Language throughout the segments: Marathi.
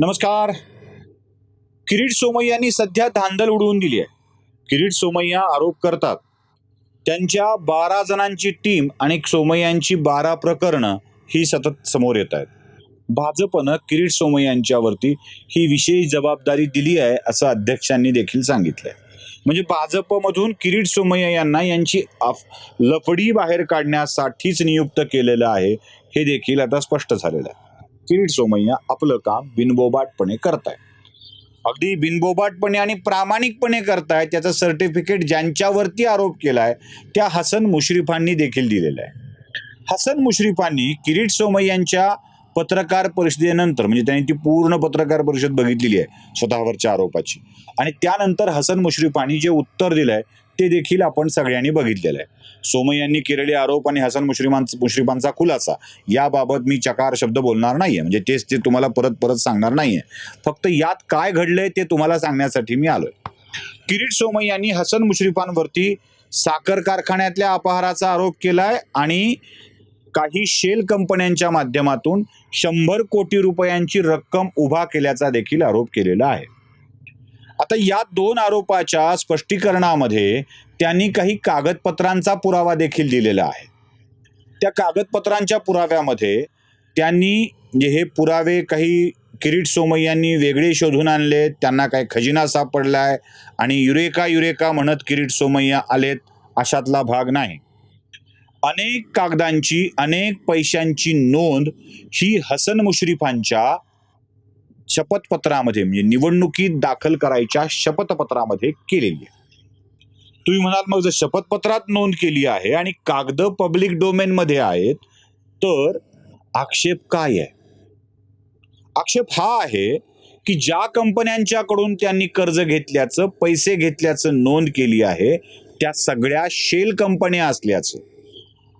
नमस्कार. किरीट सोमय्यांनी सध्या धांदल उडवून दिली आहे. किरीट सोमय्या आरोप करतात त्यांच्या 12 जणांची टीम आणि सोमय्यांची 12 प्रकरणं ही सतत समोर येत आहेत. भाजपनं किरीट सोमय्यांच्यावरती ही विशेष जबाबदारी दिली आहे असं अध्यक्षांनी देखील सांगितलंय. म्हणजे भाजपमधून किरीट सोमय्या यांना यांची लफडी बाहेर काढण्यासाठीच नियुक्त केलेलं आहे हे देखील आता स्पष्ट झालेलं आहे. किरीट सोमय्या आपलं काम बिनबोबाटपणे करतायत. अगदी बिनबोबाटपणे आणि प्रामाणिकपणे करतायत त्याचं सर्टिफिकेट ज्यांच्यावरती आरोप केलाय त्या हसन मुश्रीफांनी देखील दिलेलं आहे. हसन मुश्रीफांनी किरीट सोमय्यांच्या पत्रकार परिषदेनंतर म्हणजे त्यांनी ती पूर्ण पत्रकार परिषद बघितलेली आहे स्वतःवरच्या आरोपाची आणि त्यानंतर हसन मुश्रीफांनी जे उत्तर दिलंय ते देखील आपण सगळ्यांनी बघितलेलं आहे. सोमय्यांनी केलेले आरोप आणि हसन मुश्रीफांचा खुलासा याबाबत मी चकार शब्द बोलणार नाहीये. म्हणजे तेच ते तुम्हाला परत परत सांगणार नाहीये. फक्त यात काय घडलंय ते तुम्हाला सांगण्यासाठी मी आलोय. किरीट सोमय्यांनी हसन मुश्रीफांवरती साखर कारखान्यातल्या अपहाराचा आरोप केलाय आणि काही शेल कंपन्यांच्या माध्यमातून 100 कोटी रुपयांची रक्कम उभा केल्याचा देखील आरोप केलेला आहे. आता या दोन आरोपाच्या स्पष्टीकरणामध्ये त्यांनी काही कागदपत्रांचा पुरावा देखील दिलेला आहे. त्या कागदपत्रांच्या पुराव्यामध्ये त्यांनी हे पुरावे काही किरीट सोमय्यांनी वेगळे शोधून आणले, त्यांना काही खजिना सापडलाय आणि युरेका म्हणत किरीट सोमय्या आलेत अशातला भाग नाही. अनेक कागदांची अनेक पैशांची नोंद ही हसन मुश्रीफांच्या शपथपत्रामध्ये म्हणजे निवडणुकीत दाखल करायच्या शपथपत्रामध्ये केलेली आहे. तुम्ही म्हणाल मग जर शपथपत्रात नोंद केली आहे आणि कागद पब्लिक डोमेन मध्ये आहेत तर आक्षेप काय आहे? आक्षेप हा आहे की ज्या कंपन्यांच्याकडून त्यांनी कर्ज घेतल्याचं पैसे घेतल्याचं नोंद केली आहे त्या सगळ्या शेल कंपन्या असल्याचं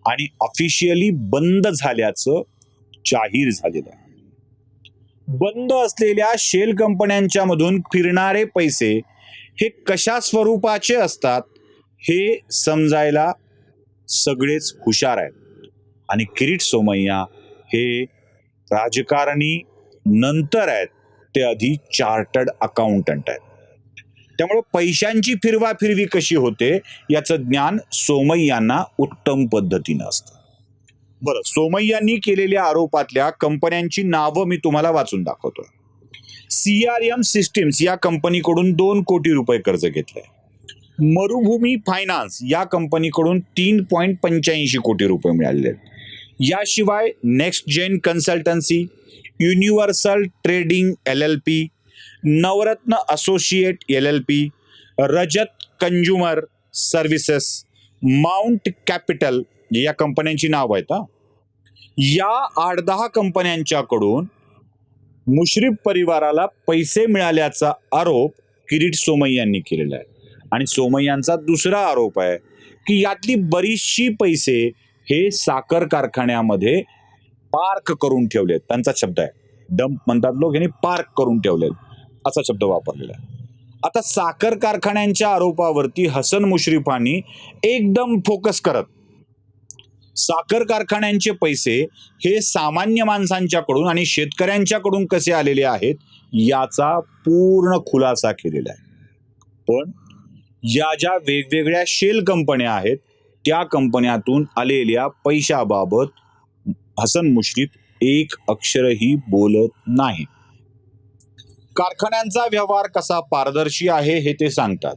आणि ऑफिशियली बंद झाल्याचं जाहीर झालेलं आहे. बंद असलेल्या शेल कंपन्यांच्या मधून फिरणारे पैसे हे कशा स्वरूपाचे असतात हे समजायला सगळेच हुशार आहेत आणि किरीट सोमय्या हे राजकारणी नंतर आहेत, ते आधी चार्टर्ड अकाउंटंट आहेत. त्यामुळे पैशांची फिरवाफिरवी कशी होते याचं ज्ञान सोमय्यांना उत्तम पद्धतीनं असतं. बरं, सोमय्यांनी केलेल्या आरोपातल्या कंपन्यांची नावं मी तुम्हाला वाचून दाखवतो. CRM सिस्टीम्स या कंपनीकडून 2 कोटी रुपये कर्ज घेतलंय. मरुभूमी फायनान्स या कंपनीकडून 3.85 कोटी रुपये मिळालेले आहेत. याशिवाय next gen consultancy, universal trading LLP, Navratna associate LLP, Rajat consumer services, mount capital या कंपन्यांची नाव आहेत. या 8-10 कंपन्यांच्याकडून मुश्रीफ परिवाराला पैसे मिळाल्याचा आरोप किरीट सोमय्यांनी केलेला आहे. आणि सोमय्यांचा दुसरा आरोप आहे की यातली बरीचशी पैसे हे साखर कारखान्यामध्ये पार्क करून ठेवलेत. त्यांचा शब्द आहे, डंप म्हणतात लोक, यांनी पार्क करून ठेवलेत असा शब्द वापरलेला आहे. आता साखर कारखान्यांच्या आरोपावरती हसन मुश्रीफांनी एकदम फोकस करत साखर कारखान्यांचे पैसे हे सामान्य माणसांच्याकडून आणि शेतकऱ्यांच्याकडून कसे आलेले आहेत याचा पूर्ण खुलासा केलेला आहे. पण या ज्या वेगवेगळ्या शेल कंपन्या आहेत त्या कंपन्यातून आलेल्या पैशाबाबत हसन मुश्रीफ एक अक्षरही बोलत नाही. कारखान्यांचा व्यवहार कसा पारदर्शी आहे हे ते सांगतात.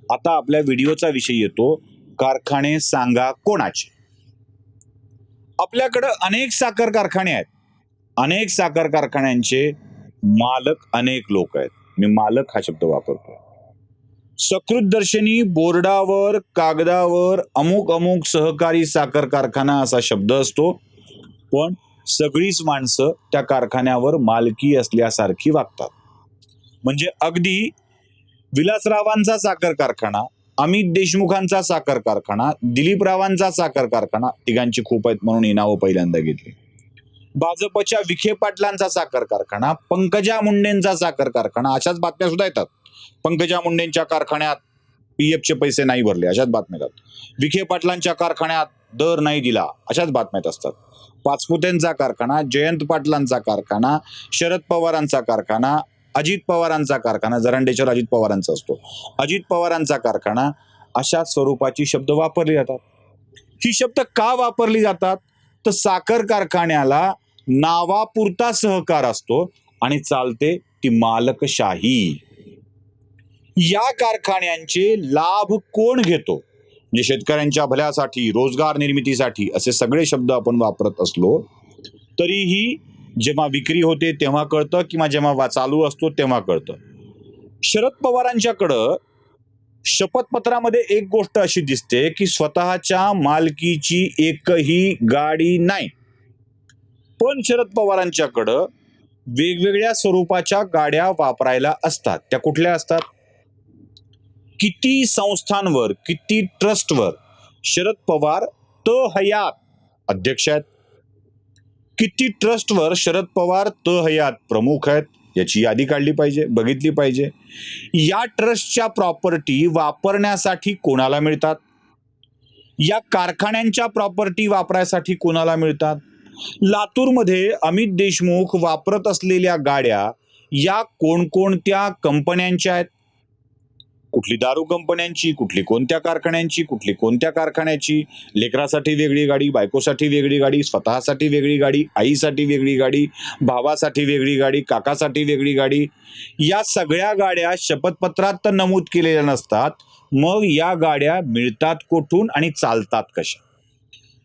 आता आपल्या व्हिडिओचा विषय येतो, कारखाने सांगा कोणाचे. आपल्याकडे अनेक साखर कारखाने आहेत. अनेक साखर कारखान्यांचे मालक अनेक लोक आहेत. मी मालक हा शब्द वापरतो. सकृतदर्शनी बोर्डावर कागदावर अमुक सहकारी साखर कारखाना असा शब्द असतो, पण सगळीच माणसं त्या कारखान्यावर मालकी असल्यासारखी वागतात. म्हणजे अगदी विलासरावांचा साखर कारखाना, अमित देशमुखांचा साखर कारखाना, दिलीपरावांचा साखर कारखाना, तिघांची खूप आहेत म्हणून ही नावं पहिल्यांदा घेतली. भाजपच्या विखे पाटलांचा साखर कारखाना, पंकजा मुंडेंचा साखर कारखाना, अशाच बातम्या सुद्धा येतात. पंकजा मुंडेंच्या कारखान्यात PF चे पैसे नाही भरले अशाच बातम्या येतात. विखे पाटलांच्या कारखान्यात दर नाही दिला, अशाच बातम्या येत असतात. पाचपुतेंचा कारखाना, जयंत पाटलांचा कारखाना, शरद पवारांचा कारखाना, अजित पवारांचा कारखाना, जरांडेश्वर अजित पवारांचा असतो, अजित पवारांचा कारखाना, अशा स्वरूपाची शब्द वापरली जातात. ही शब्द का वापरली जातात? तर साखर कारखान्याला नावापुरता सहकार असतो आणि चालते ती मालकशाही. या कारखान्यांचे लाभ कोण घेतो? म्हणजे शेतकऱ्यांच्या भल्यासाठी, रोजगार निर्मितीसाठी असे सगळे शब्द आपण वापरत असलो तरीही जेव्हा विक्री होते तेव्हा कळतं किंवा जेव्हा चालू असतो तेव्हा कळतं. शरद पवारांच्याकडं शपथपत्रामध्ये एक गोष्ट अशी दिसते की स्वतःच्या मालकीची एकही गाडी नाही, पण शरद पवारांच्याकडं वेगवेगळ्या स्वरूपाच्या गाड्या वापरायला असतात. त्या कुठल्या असतात? किती संस्थांवर, किती ट्रस्टवर शरद पवार हयात अध्यक्ष आहेत, किती ट्रस्टवर शरद पवार हयात प्रमुख आहेत, याची यादी काढली पाहिजे, बघितली पाहिजे. या ट्रस्टच्या प्रॉपर्टी वापरण्यासाठी कोणाला मिळतात? या कारखान्यांच्या प्रॉपर्टी वापरायसाठी कोणाला मिळतात? लातूरमध्ये अमित देशमुख वापरत असलेल्या गाड्या या कोणकोणत्या कंपन्यांच्या आहेत? कुठली दारू कंपन्यांची, कुठली कोणत्या कारखान्यांची, कुठली कोणत्या कारखान्याची? लेकरासाठी वेगळी गाडी, बायकोसाठी वेगळी गाडी, स्वतःसाठी वेगळी गाडी, आईसाठी वेगळी गाडी, भावासाठी वेगळी गाडी, काकासाठी वेगळी गाडी. या सगळ्या गाड्या शपथपत्रात तर नमूद केलेल्या नसतात. मग या गाड्या मिळतात कुठून आणि चालतात कशा?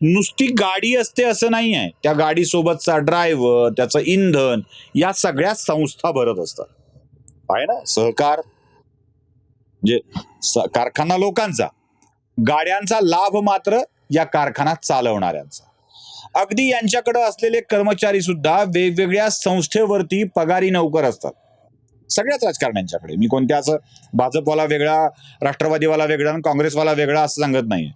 नुसती गाडी असते असं नाही आहे. त्या गाडीसोबतचा ड्रायव्हर, त्याचं इंधन, या सगळ्या संस्था भरत असतात. आहे ना, सहकार म्हणजे कारखाना लोकांचा, गाड्यांचा लाभ मात्र या कारखाना चालवणाऱ्यांचा. अगदी यांच्याकडे असलेले कर्मचारी सुद्धा वेगवेगळ्या संस्थेवरती पगारी नोकर असतात. सगळ्याच राजकारण्यांच्याकडे, मी कोणत्या असं भाजपवाला वेगळा, राष्ट्रवादीवाला वेगळा आणि काँग्रेसवाला वेगळा असं सांगत नाही.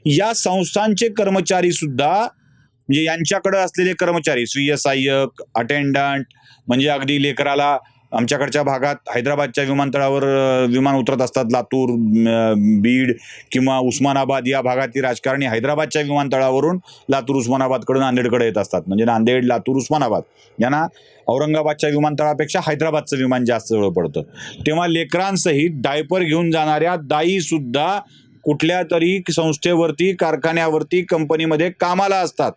या संस्थांचे कर्मचारी सुद्धा, म्हणजे यांच्याकडे असलेले कर्मचारी, स्वीय सहाय्यक, अटेंडंट, म्हणजे अगदी लेकराला आमच्याकडच्या भागात हैदराबादच्या विमानतळावर विमान उतरत असतात, लातूर, बीड किंवा उस्मानाबाद या भागातील राजकारणी हैदराबादच्या विमानतळावरून लातूर, उस्मानाबादकडून नांदेडकडे येत असतात. म्हणजे नांदेड, लातूर, उस्मानाबाद यांना औरंगाबादच्या विमानतळापेक्षा हैदराबादचं विमान जास्त जवळ पडतं. तेव्हा लेकरांसहित डायपर घेऊन जाणाऱ्या दाई सुद्धा कुठल्या तरी संस्थेवरती, कारखान्यावरती, कंपनीमध्ये कामाला असतात.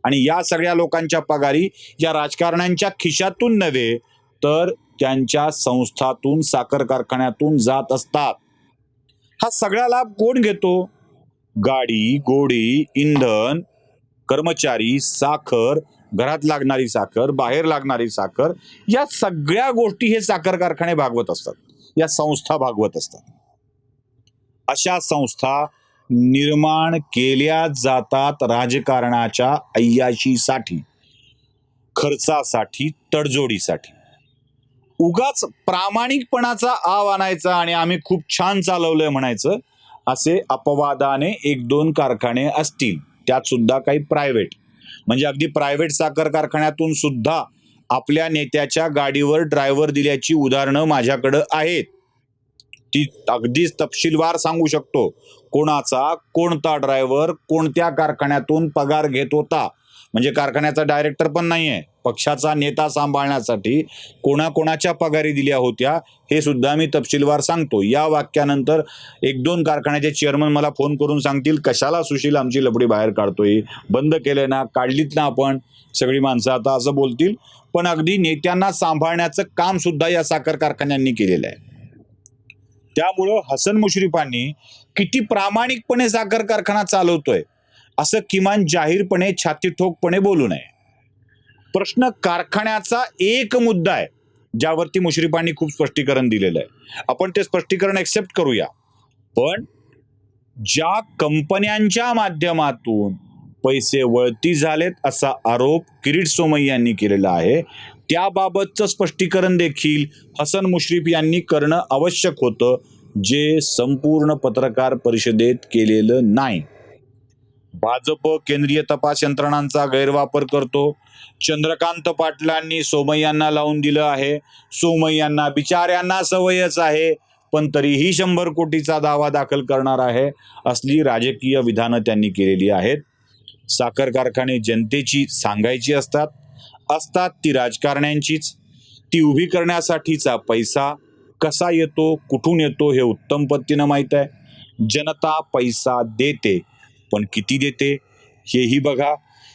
आणि या सगळ्या लोकांच्या पगारी या राजकारण्यांच्या खिशातून नव्हे तर त्यांच्या संस्थातून, साखर कारखान्यातून जात असतात. हा सगळा लाभ कोण घेतो? गाडी, गोडी, इंधन, कर्मचारी, साखर, घरात लागणारी साखर, बाहेर लागणारी साखर, या सगळ्या गोष्टी हे साखर कारखाने भागवत असतात, या संस्था भागवत असतात. अशा संस्था निर्माण केल्या जातात राजकारणाच्या अय्याशीसाठी, खर्चासाठी, तडजोडीसाठी. उगाच प्रामाणिकपणाचा आव आणायचा आणि आम्ही खूप छान चालवलंय म्हणायचं, असे अपवादाने एक दोन कारखाने असतील, त्यात सुद्धा काही प्रायव्हेट, म्हणजे अगदी प्रायव्हेट साखर कारखान्यातून सुद्धा आपल्या नेत्याच्या गाडीवर ड्रायव्हर दिल्याची उदाहरणं माझ्याकडं आहेत. ती अगदीच तपशीलवार सांगू शकतो, कोणाचा कोणता ड्रायव्हर कोणत्या कारखान्यातून पगार घेत होता. म्हणजे कारखान्याचा डायरेक्टर पण नाहीये, पक्षाचा नेता सांभाळण्यासाठी कोणाकोणाच्या पगारी दिल्या होत्या हे सुद्धा मी तपशीलवार सांगतो. या वाक्यानंतर एक दोन कारखान्याचे चेअरमन मला फोन करून सांगतील, कशाला सुशील आमची लपडी बाहेर काढतोय, बंद केलंय ना, काढलीत ना आपण सगळी माणसं आता, असं बोलतील. पण अगदी नेत्यांना सांभाळण्याचं काम सुद्धा या साखर कारखान्यांनी केलेलं आहे. त्यामुळं हसन मुश्रीफांनी किती प्रामाणिकपणे साखर कारखाना चालवतोय असं किमान जाहीरपणे, छातीठोकपणे बोलू नये. प्रश्न कारखान्याचा एक मुद्दा आहे ज्यावरती मुश्रीफांनी खूप स्पष्टीकरण दिलेलं आहे. आपण ते स्पष्टीकरण एक्सेप्ट करूया. पण ज्या कंपन्यांच्या माध्यमातून पैसे वळती झालेत असा आरोप किरीट सोमय्या यांनी केलेला आहे, त्याबाबतचं स्पष्टीकरण देखील हसन मुश्रीफ यांनी करणं आवश्यक होतं, जे संपूर्ण पत्रकार परिषदेत केलेलं नाही. भाजप केंद्रीय तपास यंत्रणांचा गैरवापर करतो. चंद्रकांत पाटलांनी सोमय्यांना लावून दिलं आहे. सोमय्यांना बिचाऱ्यांना सवयच आहे, पण तरीही 100 कोटीचा दावा दाखल करणार आहे, असली राजकीय विधानं त्यांनी केलेली आहेत. साखर कारखाने जनतेची सांगायची असतात असतात ती राजकारण्यांचीच. ती उभी करण्यासाठीचा पैसा कसा येतो कुठून येतो हे उत्तम पद्धतीनं माहीत आहे. जनता पैसा देते, पण किती देते हेही बघा.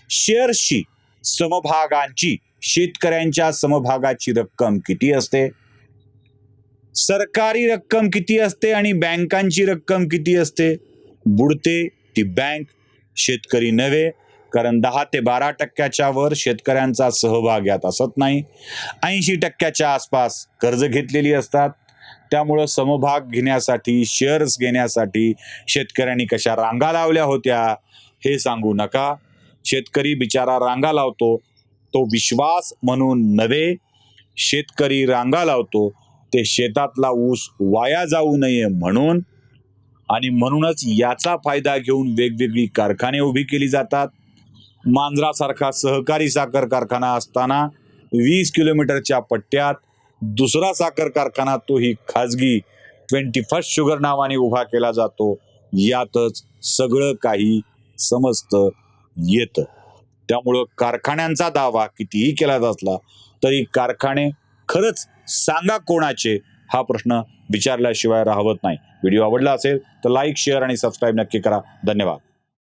शेअर्सची समभागांची शेतकऱ्यांच्या समभागाची रक्कम किती असते, सरकारी रक्कम किती असते आणि बँकांची रक्कम किती असते. बुडते ती बँक, शेतकरी नव्हे. कारण 10 ते 12% वर शेतकऱ्यांचा सहभाग यात असत नाही. 80% आसपास कर्ज घेतलेली असतात. त्यामुळं समभाग घेण्यासाठी शेअर्स घेण्यासाठी शेतकऱ्यांनी कशा रांगा लावल्या होत्या हे सांगू नका. शेतकरी बिचारा रांगा लावतो तो विश्वास म्हणून नव्हे. शेतकरी रांगा लावतो ते शेतातला ऊस वाया जाऊ नये म्हणून. आणि म्हणूनच याचा फायदा घेऊन वेगवेगळी कारखाने उभी केली जातात. मांजरासारखा सहकारी साखर कारखाना असताना 20 किलोमीटरच्या पट्ट्यात दुसरा साखर कारखाना तोही खाजगी 21st शुगर नावाने उभा केला जातो. यातच सगळं काही समजतं येतं. त्यामुळं कारखान्यांचा दावा कितीही केला असला तरी कारखाने खरंच सांगा कोणाचे हा प्रश्न विचारल्याशिवाय राहत नाही. व्हिडिओ आवडला असेल तर लाईक शेअर आणि सबस्क्राईब नक्की करा. धन्यवाद.